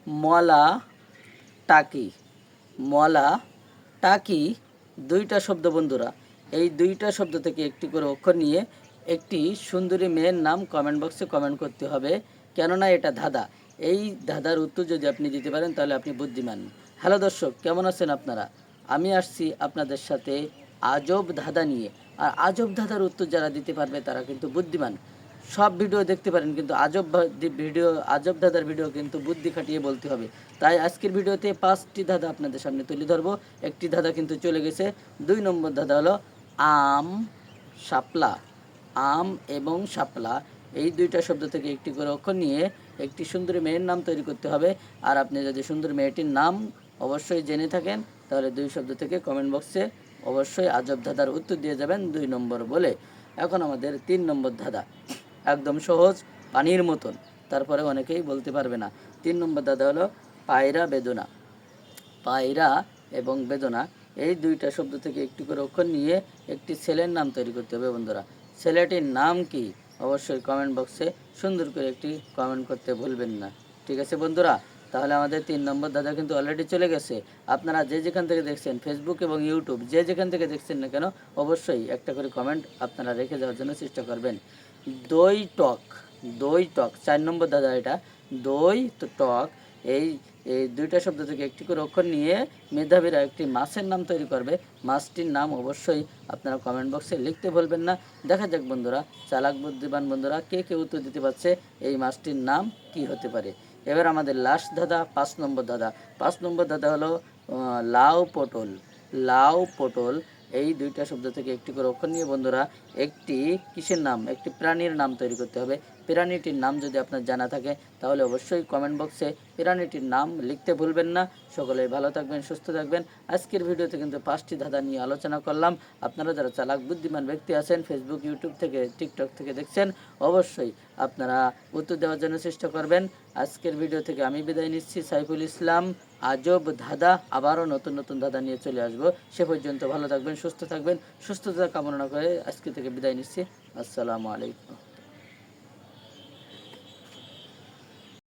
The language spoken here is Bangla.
মলা টাকি। মলা টাকি দুইটা শব্দ বন্ধুরা। এই দুইটা শব্দ থেকে একটি করে অক্ষর নিয়ে একটি সুন্দরী মেয়ের নাম কমেন্ট বক্সে কমেন্ট করতে হবে, কেননা এটা ধাঁধা। এই ধাঁধার উত্তর যদি আপনি দিতে পারেন তাহলে আপনি বুদ্ধিমান। হ্যালো দর্শক, কেমন আছেন আপনারা? আমি আসছি আপনাদের সাথে আজব ধাঁধা নিয়ে। আর আজব ধাঁধার উত্তর যারা দিতে পারবে তারা কিন্তু বুদ্ধিমান। সব ভিডিও দেখতে পারেন, কিন্তু আজব ধাঁধার ভিডিও কিন্তু বুদ্ধি খাটিয়ে বলতে হবে। তাই আজকের ভিডিওতে 5টি ধাঁধা আপনাদের সামনে তুলে ধরবো। একটি ধাঁধা কিন্তু চলে গেছে। 2 নম্বর ধাঁধা হলো আম শাপলা। আম এবং শাপলা এই দুইটা শব্দ থেকে একটি করে অক্ষর নিয়ে একটি সুন্দরী মেয়ের নাম তৈরি করতে হবে। আর আপনি যদি সুন্দর মেয়েটির নাম অবশ্যই জেনে থাকেন তাহলে 2 শব্দ থেকে কমেন্ট বক্সে অবশ্যই আজব ধাঁধার উত্তর দিয়ে যাবেন 2 নম্বর বলে। এখন আমাদের 3 নম্বর ধাঁধা, একদম সহজ, পানির মতন, তারপরে অনেকেই বলতে পারবে না। 3 নম্বর ধাঁধা হলো পায়রা বেদনা। পায়রা এবং বেদনা এই দুইটা শব্দ থেকে একটি করে অক্ষর নিয়ে একটি ছেলের নাম তৈরি করতে হবে বন্ধুরা। ছেলেটির নাম কি অবশ্যই কমেন্ট বক্সে সুন্দর করে একটি কমেন্ট করতে ভুলবেন না। ঠিক আছে বন্ধুরা, তাহলে আমাদের 3 নম্বর ধাঁধা কিন্তু অলরেডি চলে গেছে। আপনারা যে যেখান থেকে দেখছেন, ফেসবুক এবং ইউটিউব যে যেখান থেকে দেখছেন না কেন, অবশ্যই একটা করে কমেন্ট আপনারা রেখে যাওয়ার জন্য চেষ্টা করবেন। দই টক। দই টক 4 নম্বর ধাঁধা এটা। দই তো টক এই এই দুইটা শব্দ থেকে একটি করে অক্ষর নিয়ে মেধাবীরা একটি মাছের নাম তৈরি করবে। মাছটির নাম অবশ্যই আপনারা কমেন্ট বক্সে লিখতে ভুলবেন না। দেখা যাক বন্ধুরা, চালাক বুদ্ধিমান বন্ধুরা কে কে উত্তর দিতে পারছে এই মাছটির নাম কি হতে পারে। এবার আমাদের লাস্ট ধাঁধা 5 নম্বর ধাঁধা। 5 নম্বর ধাঁধা হলো লাউ পটল। লাউ পটল এই দুইটা শব্দ থেকে একটি করে অক্ষর নিয়ে বন্ধুরা একটি কিসের নাম, একটি প্রাণীর নাম তৈরি করতে হবে। প্রাণীটির নাম যদি আপনার জানা থাকে তাহলে অবশ্যই কমেন্ট বক্সে প্রাণীটির নাম লিখতে ভুলবেন না। সকলেই ভালো থাকবেন, সুস্থ থাকবেন। আজকের ভিডিওতে কিন্তু 5টি ধাঁধা নিয়ে আলোচনা করলাম। আপনারা যারা চালাক বুদ্ধিমান ব্যক্তি আছেন, ফেসবুক, ইউটিউব থেকে, টিকটক থেকে দেখছেন, অবশ্যই আপনারা উত্তর দেওয়ার জন্য চেষ্টা করবেন। আজকের ভিডিও থেকে আমি বিদায় নিচ্ছি, সাইফুল ইসলাম। আজব ধাঁধা, আবারও নতুন নতুন ধাঁধা নিয়ে চলে আসবো। সে পর্যন্ত ভালো থাকবেন, সুস্থ থাকবেন। সুস্থতা কামনা করে আজকে থেকে বিদায় নিচ্ছি। আসসালামু আলাইকুম।